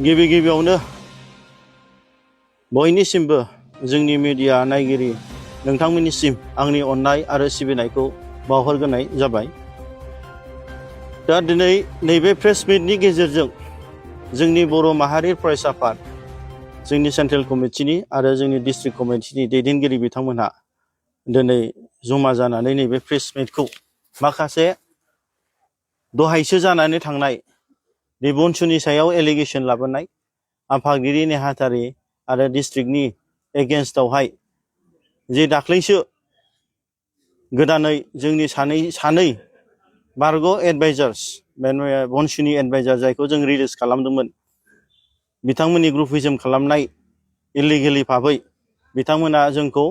गिबि गिबियावनो बयनिसिमबो जोंनि मीडिया नायगिरि नोंथांमोननिसिम आंनि अननाय आरो सिबिनायखौ बावहरग्रोनाय जाबाय। दा दिनै नैबे प्रेस मिटनि गेजेरजों जोंनि बर' माहारि फरायसा आफाद, जोंनि सेन्ट्रेल कमिटिनि आरो जोंनि डिस्ट्रिक्ट कमिटिनि दैदेनगिरि बिथांमोनहा दिनै जमा जानानै नैबे प्रेस मिटखौ माखासे दहायसो जानानै थांनाय बे BoNSUनि सायाव एलिगेशन लाबोनाय आफादगिरि नेहाथारि आरो डिस्ट्रिक्टनि एगेन्स्टआवहाय जे दाख्लैसो गोदानै जोंनि सानै बारग' एडभाइजार्स BoNSUनि एडभाइजार जायखौ जों रिलिज खालामदोंमोन, बिथांमोननि ग्रुपिज्म खालामनाय इलिगेलि भाबै बिथांमोना जोंखौ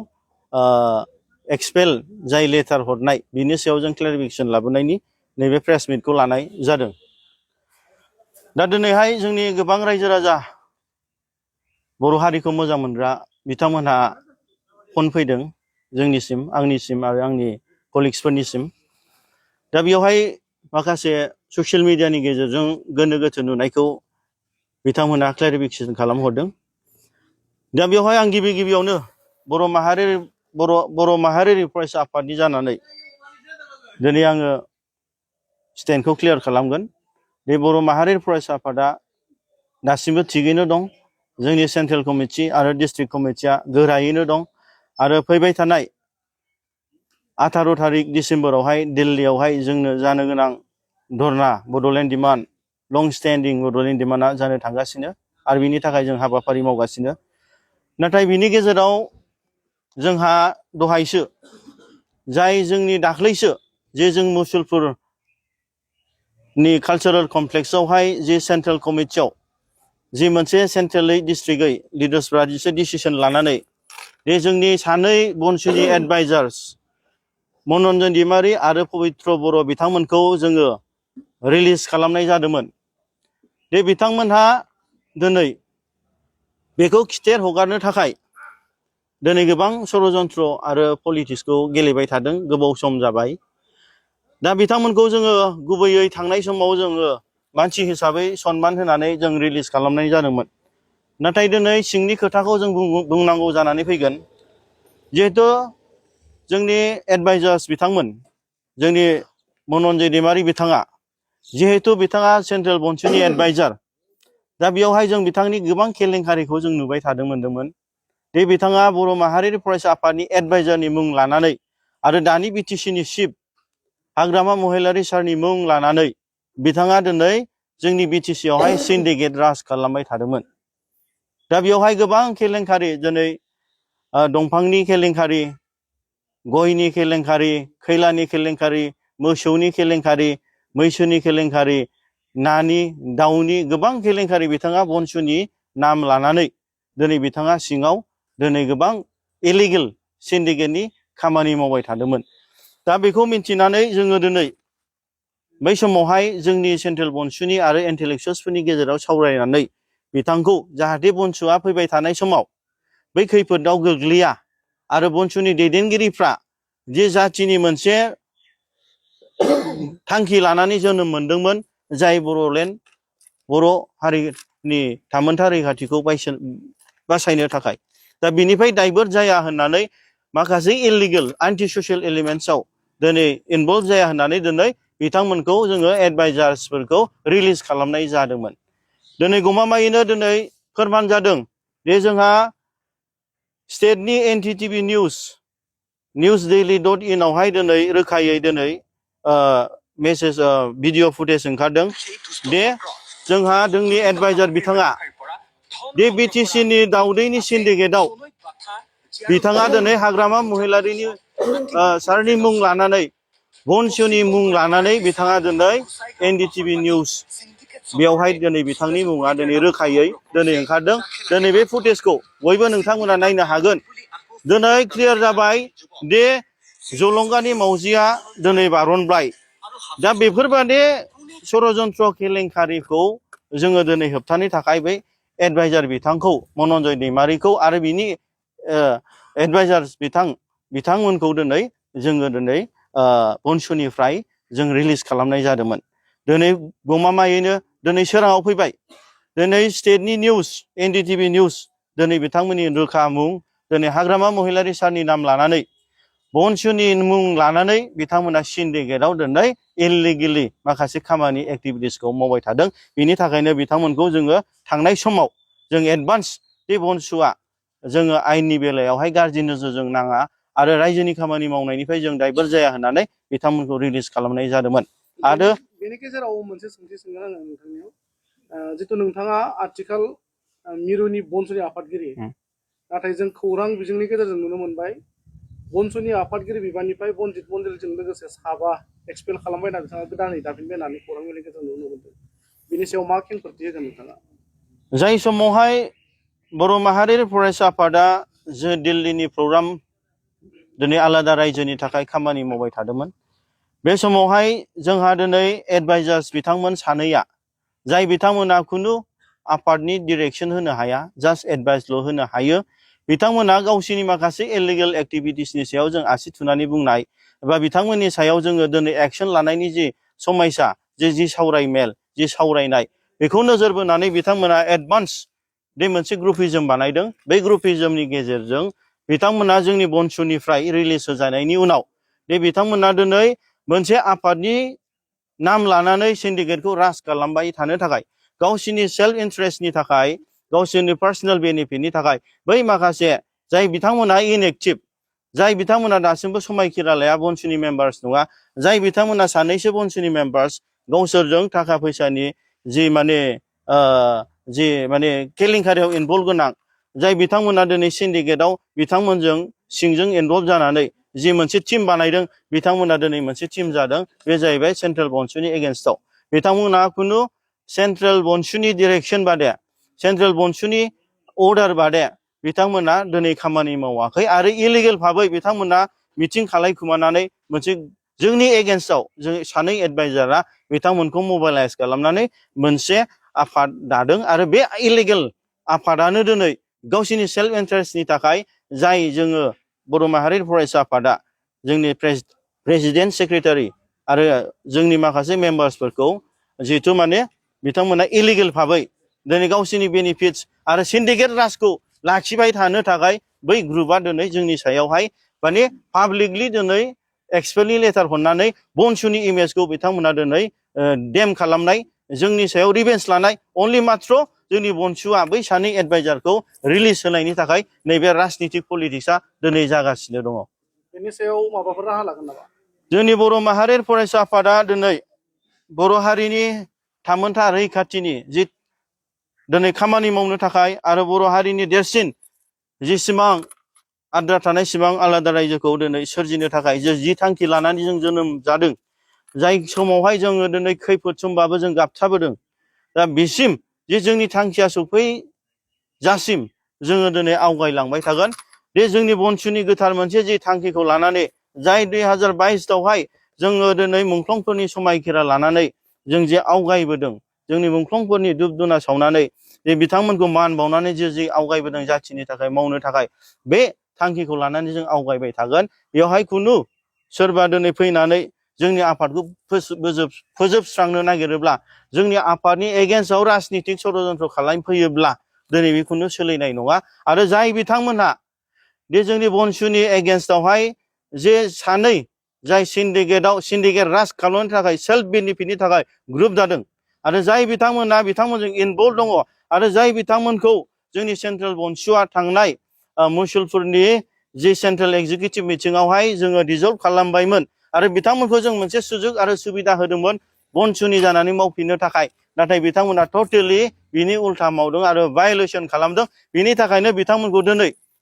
एक्सपेल जाय लेटार हरनाय बिनि सायाव जों क्लेरिफिकेशन लाबोनायनि नैबे प्रेस मिटखौ लानाय जादों। दा दिनैहाय जोंनि गोबां रायजो राजा बर' हारिखौ मोजां मोनग्रा बिथांमोनहा फन फैदों जोंनिसिम, आंनिसिम आरो आंनि कलिग्सफोरनिसिम। दा बेवहाय माखासे ससियेल मिडियानि गेजेरजों गोनो गोथो नुनायखौ बिथांमोना क्लेरिफिकेशन खालामहरदों। दा बेवहाय आं गिबि गिबियावनो बर' माहारियारि फरायसा आफादनि जानानै दिनै आङो स्टेन्डखौ क्लियार खालामगोन। बे बर' माहारियारि फरायसा आफादा दासिमबो थिगैनो दं। जोंनि सेन्ट्रेल कमिटि आरो डिस्ट्रिक्ट कमिटिया गोरायैनो दं आरो फैबाय थानाय 18 थारिख डिसेम्बरावहाय दिल्लीयावहाय जोंनो जानो गोनां धरना बड'लेण्ड डिमान्ड, लं स्टेन्डिं बड'लेण्ड डिमान्डआ जानो थांगासिनो आरो बिनि थाखाय जों हाबाफारि मावगासिनो। नाथाय बिनि गेजेराव जोंहा दहायसो जाय जोंनि दाख्लैसो जे जों मुसलपुरनि कालचारेल कमप्लेक्सआवहाय जे सेन्ट्रेल कमिटियाव जि मोनसे सेन्ट्रेलै डिस्ट्रिक्टै लिडार्सफ्रा जिसे डिसिसन लानानै जे जोंनि सानै BoNSUनि एडभाइजार्स मनरन्जन दैमारि आरो पबित्र बर' बिथांमोनखौ जोङो रिलिज खालामनाय जादोंमोन। बे बिथांमोनहा दिनै बेखौ खिथेर हगारनो थाखाय दिनै गोबां षड़यन्त्र आरो पलिटिक्सखौ गेलेबाय थादों, गोबाव सम जाबाय। दा बिथांमोनखौ जोङो गुबैयै थांनाय समाव जोङो मानसि हिसाबै सनमान होनानै जों रिलिज खालामनाय जादोंमोन। नाथाय दिनै सिंनि खोथाखौ जों बुंनांगौ जानानै फैगोन। जिहेथु जोंनि एडभाइजार्स बिथांमोन, जोंनि मनरन्जन दैमारि बिथाङा, जिहेतु बिथाङा सेन्ट्रेल BoNSUनि एडभाइजार, दा बेयावहाय जों बिथांनि गोबां केलेंकारिखौ जों नुबाय मोनदोंमोन। बे बिथाङा बर' माहारियारि फरायसा आफादनि एडभाइजारनि मुं लानानै आरो दानि BTCनि चिफ हाग्रामा महिलारि सारनि मुं लानानै बिथाङा दिनै जोंनि BTCआवहाय सिन्डिकेट राज खालामबाय थादोंमोन। दा बेवहाय गोबां केलेंकारि, दिनै दंफांनि केलेंकारि, गयनि केलेंकारि, खैलानि केलेंकारि, मोसौनि केलेंकारि, मैसोनि केलेंकारि, नानि दाउनि गोबां केलेंकारि बिथाङा BoNSUनि नाम लानानै दिनै बिथाङा सिङाव दिनै गोबां इलिगेल सिन्डिकेटनि खामानि मावबाय थादोंमोन। दा बेखौ मिन्थिनानै जोङो दिनै बै समावहाय जोंनि सेन्ट्रेल BoNSUनि आरो इन्टेलेक्सुवेल्सफोरनि गेजेराव सावरायनानै बिथांखौ जाहाथे BoNSUआ फैबाय थानाय समाव बै खैफोदाव गोग्लैया आरो BoNSUनि दैदेनगिरिफ्रा जे जाथिनि मोनसे थांखि लानानै जोनोम मोनदोंमोन, जाय बर' हारिनि थामोनथा रैखाथिखौ बासायनो थाखाय, दा बिनिफ्राय दाइभार्ट जाया होननानै माखासे इलिगेल एन्टि ससियेल एलिमेन्ट्सआव दिनै इनभल्भ जाया होननानै दिनै बिथांमोनखौ जोङो एडभाइजार्सफोरखौ रिलिज खालामनाय जादोंमोन। दिनै गमामायैनो दिनै फोरमान जादों जे जोंहा स्टेटनि NTTV newsdaily.in आवहाय दिनै रोखायै दिनै मेसेज भिडिअ फुटेज ओंखारदों। दे जोंहा जोंनि एडभाइजार बिथाङा बे BTCनि दाउदैनि सिन्डिकेटआव बिथाङा दिनै हाग्रामा महिलारिनि सारनि मुं लानानै, BoNSUनि मुं लानानै बिथाङा दिनै NDTV निउस बेवहाय दिनै बिथांनि मुङा दिनै रोखायै दिनै ओंखारदों। दिनै बे फुटेजखौ बयबो नोंथांमोना नायनो हागोन। दिनै क्लियार जाबाय दे जलंगानि मावजिया दिनै बारनबाय। दा बेफोरबादि षड़यन्त्र केलेंकारिखौ जोङो दिनै होबथानो थाखाय बै एडभाइजार बिथांखौ मनरन्जन दैमारिखौ आरो बिनि एडभाइजार्स बिथांमोनखौ दिनै जोङो दिनै BoNSUनिफ्राय जों रिलिज खालामनाय जादोंमोन। दिनै गमामायैनो दिनै सोराङाव फैबाय। दिनै स्टेटनि निउस NDTV निउस दिनै बिथांमोननि रोखा मुं दिनै हाग्रामा महिलारि सारनि नाम लानानै BoNSUनि मुं लानानै बिथांमोना सिन्डिकेटआव दिनै इलिगेलि माखासे खामानि एक्टिभिटिसखौ मावबाय थादों। बिनि थाखायनो बिथांमोनखौ जोङो थांनाय समाव जों एडभान्स बे BoNSUआ जोङो आयेननि बेलायावहाय गाज्रि नोजोरजों नाङा आरो रायजोनि खामानि मावनायनिफ्राय जों दायभार जाया होननानै बिथांमोनखौ रिलिज खालामनाय जादोंमोन। आरो बेनि गेजेराव मोनसे सोंथि सोंगोन आङो नोंथांनियाव, जितु नोंथाङा आथिखाल मिरुनि BoNSUनि आफादगिरि, नाथाय जों खौरां बिजोंनि गेजेरजों नुनो मोनबाय BoNSUनि आफादगिरि बिबाननिफ्राय बनजित मन्डलजों लोगोसे साबा एक्सपेल खालामबाय होनना बिथाङा गोदानै दाफिनबाय होननानै खौरां बिजोंनि गेजेरजों नुनो मोनदों। बिनि सायाव मा खेंफोरथि होगोन नोंथाङा? जाय समावहाय बर' माहारियारि फरायसा आफादा जे दिल्लीनि प्रग्राम दिनै आलादा रायजोनि थाखाय खामानि मावबाय थादोंमोन, बे समावहाय जोंहा दिनै एडभाइजार्स बिथांमोन सानैया जाय बिथांमोना खुनु आफादनि डिरेक्सन होनो हाया, जास्ट एडभाइसल' होनो हायो। बिथांमोना गावसोरनि माखासे इलिगेल एक्टिभिटिसनि सायाव जों आसि थुनानै बुंनाय एबा बिथांमोननि सायाव जोङो दिनै एक्सन लानायनि जि समायसा जि सावरायमेल जि सावरायनाय बेखौ नोजोर बोनानै बिथांमोना एडभान्स बे मोनसे ग्रुपिजम बानायदों। बे ग्रुपिजमनि गेजेरजों बिथांमोना जोंनि BoNSUनिफ्राय रिलिज होजानायनि उनाव बे बिथांमोना दिनै मोनसे आफादनि नाम लानानै सिन्डिकेटखौ राज खालामबाय थानो थाखाय गावसोरनि सेल्फ इन्टारेस्टनि थाखाय गावसोरनि पार्सनेल बेनिफिटनि थाखाय बै माखासे जाय बिथांमोना इनएक्टिभ, जाय बिथांमोना दासिमबो समायखिरा लाया BoNSUनि मेम्बार्स नङा, जाय बिथांमोना सानैसो BoNSUनि मेम्बार्स गावसोरजों थाखा फैसानि जि माने केलेंकारियाव इनभल्भ गोनां, जाय बिथांमोना दिनै सिन्डिकेटआव बिथांमोनजों सिंजों इनभल्भ जानानै जि मोनसे टीम बानायदों, बिथांमोना दिनै मोनसे टीम जादों। बे जाहैबाय सेन्ट्रेल BoNSUनि एगेन्स्टआव। बिथांमोना खुनु सेन्ट्रेल BoNSUनि डिरेक्सन बादे, सेन्ट्रेल BoNSUनि अर्डार बादे बिथांमोना दिनै खामानि मावाखै आरो इलिगेल भाबै बिथांमोना मिटिं खालायखुमानानै मोनसे जोंनि एगेन्स्टआव जों सानै एडभाइजारा बिथांमोनखौ मबाइलाइज खालामनानै मोनसे आफाद दादों आरो बे इलिगेल आफादानो दिनै गावसोरनि सेल्फ इन्टारेस्टनि थाखाय जाय जोङो बर' माहारियारि फरायसा आफादा जोंनि प्रेसिडेन्ट सेक्रेटारि आरो जोंनि माखासे मेम्बार्सफोरखौ जिहेथु माने बिथांमोना इलिगेल भाबै दिनै गावसोरनि बेनिफिट्स आरो सिन्डिकेट राजखौ लाखिबाय थानो थाखाय बै ग्रुपआ दिनै जोंनि सायावहाय माने पाब्लिकलि दिनै एक्सपेलनि लेटार हरनानै BoNSUनि इमेजखौ बिथांमोना दिनै डेम खालामनाय, जोंनि सायाव रिभेन्स लानाय, अनलि मात्र जोंनि BoNSUआ बै सानै एडभाइजारखौ रिलिज होनायनि थाखाय नैबे राजनितिक पलिटिक्सआ दिनै जागासिनो दङ। बेनि सायाव माबाफोर राहा लागोन नामा? जोंनि बर' माहारियारि फरायसा आफादा दिनै बर' हारिनि थामोनथा रैखाथिनि जि दिनै खामानि मावनो थाखाय आरो बर' हारिनि देरसिन जिसिबां आद्रा थानाय सिबां आलादा रायजोखौ दिनै सोरजिनो थाखाय जि थांखि लानानै जों जोनोम जादों, जाय समावहाय जोङो दिनै खैफोद समबाबो जों गाबथाबोदों, दा बिसिम जे जोंनि थांखिया सफैजासिम जोङो दिनै आवगायलांबाय थागोन। बे जोंनि BoNSUनि गोथार मोनसे जि थांखिखौ लानानै जाय 2022आवहाय जोङो दिनै मुंख्लंफोरनि समायखिरा लानानै जों जे आवगायबोदों, जोंनि मुंख्लंफोरनि धुप धुना सावनानै जे बिथांमोनखौ मान बावनानै जे आवगायबोदों जाथिनि थाखाय मावनो थाखाय, बे थांखिखौ लानानै जों आवगायबाय थागोन। बेवहाय खुनु सोरबा दिनै फैनानै जोंनि आफादखौ फोजोबस्रांनो नागिरोब्ला, जोंनि आफादनि एगेन्स्टआव राजनितिक षड्यन्त्र खालामफैयोब्ला दिनै बेखौनो सोलिनाय नङा। आरो जाय बिथांमोनहा बे जोंनि BoNSUनि एगेन्स्टआवहाय जे सानै जाय सिन्डिकेट राज खालामनो थाखाय सेल्फ बेनिफिटनि थाखाय ग्रुप जादों आरो जाय बिथांमोनजों इनभल्भ दङ आरो जाय बिथांमोनखौ जोंनि सेन्ट्रेल BoNSUआ थांनाय मुसलपुरनि जि सेन्ट्रेल एक्जिकिउटिभ मिटिंआवहाय जोङो डिजल्भ खालामबायमोन आरो बिथांमोनखौ जों मोनसे सुजुग आरो सुबिदा होदोंमोन BoNSUनि जानानै मावफिननो थाखाय, नाथाय बिथांमोना टटेलि बिनि उल्था मावदों आरो भायलेसन खालामदों। बिनि थाखायनो बिथांमोनखौ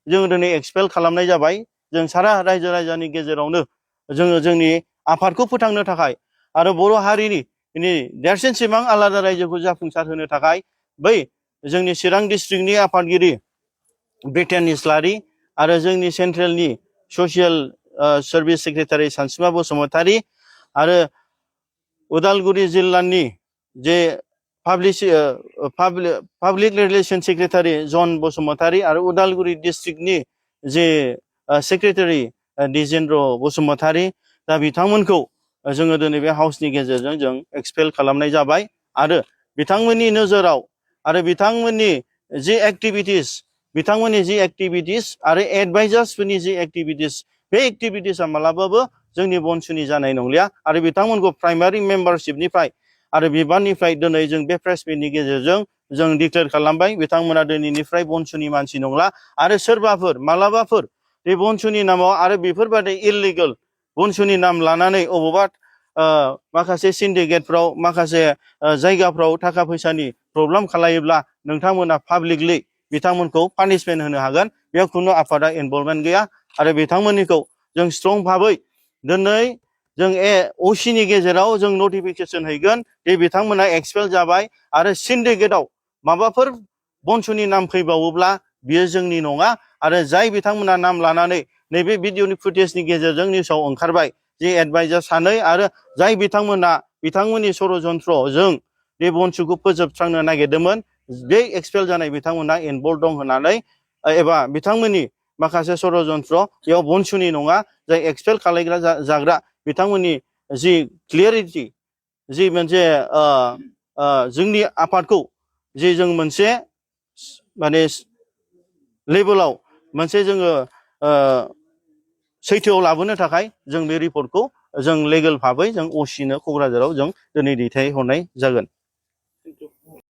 जोङो दिनै एक्सपेल खालामनाय जाबाय। जों सारा रायजो राजानि गेजेरावनो जोङो जोंनि आफादखौ फोथांनो थाखाय आरो बर' हारिनि देरसिन सिमां आलादा रायजोखौ जाफुंसार होनो थाखाय बै जोंनि चिरां डिस्ट्रिक्टनि आफादगिरि ब्रिटेन इस्लारि आरो जोंनि सेन्ट्रेलनि ससियेल सार्भिस सेक्रेटारि सानसुमा बसुमतारी आरो उदालगुरि जिल्लानि जे पाब्लिक रिलेसन सेक्रेटारि जन बसुमतारी आरो उदालगुरि डिस्ट्रिक्टनि जे सेक्रेटारि दिजेन्द्र बसुमतारी, दा बिथांमोनखौ जोङो दिनै बे हाउसनि गेजेरजों जों एक्सपेल खालामनाय जाबाय। आरो बिथांमोननि नोजोराव आरो बिथांमोननि जि एक्टिभिटिस आरो एडभाइजार्सफोरनि जि एक्टिभिटिस बे एक्टिभिटिसआ मालाबाबो जोंनि बनसुनि जानाय नंलिया आरो बिथांमोनखौ प्राइमारि मेम्बारशिपनिफ्राय आरो बिबाननिफ्राय दिनै जों बे प्रेस मिटनि गेजेरजों जों डिक्लेयार खालामबाय बिथांमोना दिनैनिफ्राय बनसुनि मानसि नंला आरो सोरबाफोर मालाबाफोर बे बनसुनि नामाव आरो बेफोरबायदि इललिगेल बनसुनि नाम लानानै अबावबा माखासे सिन्डिकेटफ्राव माखासे जायगाफ्राव थाखा फैसानि प्रब्लेम खालायोब्ला नोंथांमोना पाब्लिकलि बिथांमोनखौ पानिशमेन्ट होनो हागोन बेयाव खुनु आफादा इनभल्भमेन्ट गैया आरो बिथांमोननिखौ जों स्ट्रं भाबै दिनै जों असिनि गेजेराव जों नटिफिकेसन हैगोन दे बिथांमोना एक्सपेल जाबाय आरो सिन्डिकेटआव माबाफोर बनसुनि नाम फैबावोब्ला बियो जोंनि नङा आरो जाय बिथांमोना नाम लानानै नैबे भिडिअनि फुटेजनि गेजेरजों निउसाव ओंखारबाय जे एडभाइजार सानै आरो जाय बिथांमोना बिथांमोननि षड़यन्त्रजों बे बनसुखौ फोजोबस्रांनो नागिरदोंमोन बे एक्सपेल जानाय बिथांमोना इनभल्भ दं होननानै एबा बिथांमोननि माखासे षड़यन्त्र बेयाव बनसुनि नङा जाय एक्सपेल खालायग्रा जाग्रा बिथांमोननि जि क्लियारिटि जि मोनसे जोंनि आफादखौ जि जों मोनसे माने लेभेलाव मोनसे जोङो सैथोआव लाबोनो थाखाय जों बे रिपर्टखौ जों लिगेल भाबै जों असिनो क'क्राझाराव जों दिनै दैथायहरनाय जागोन।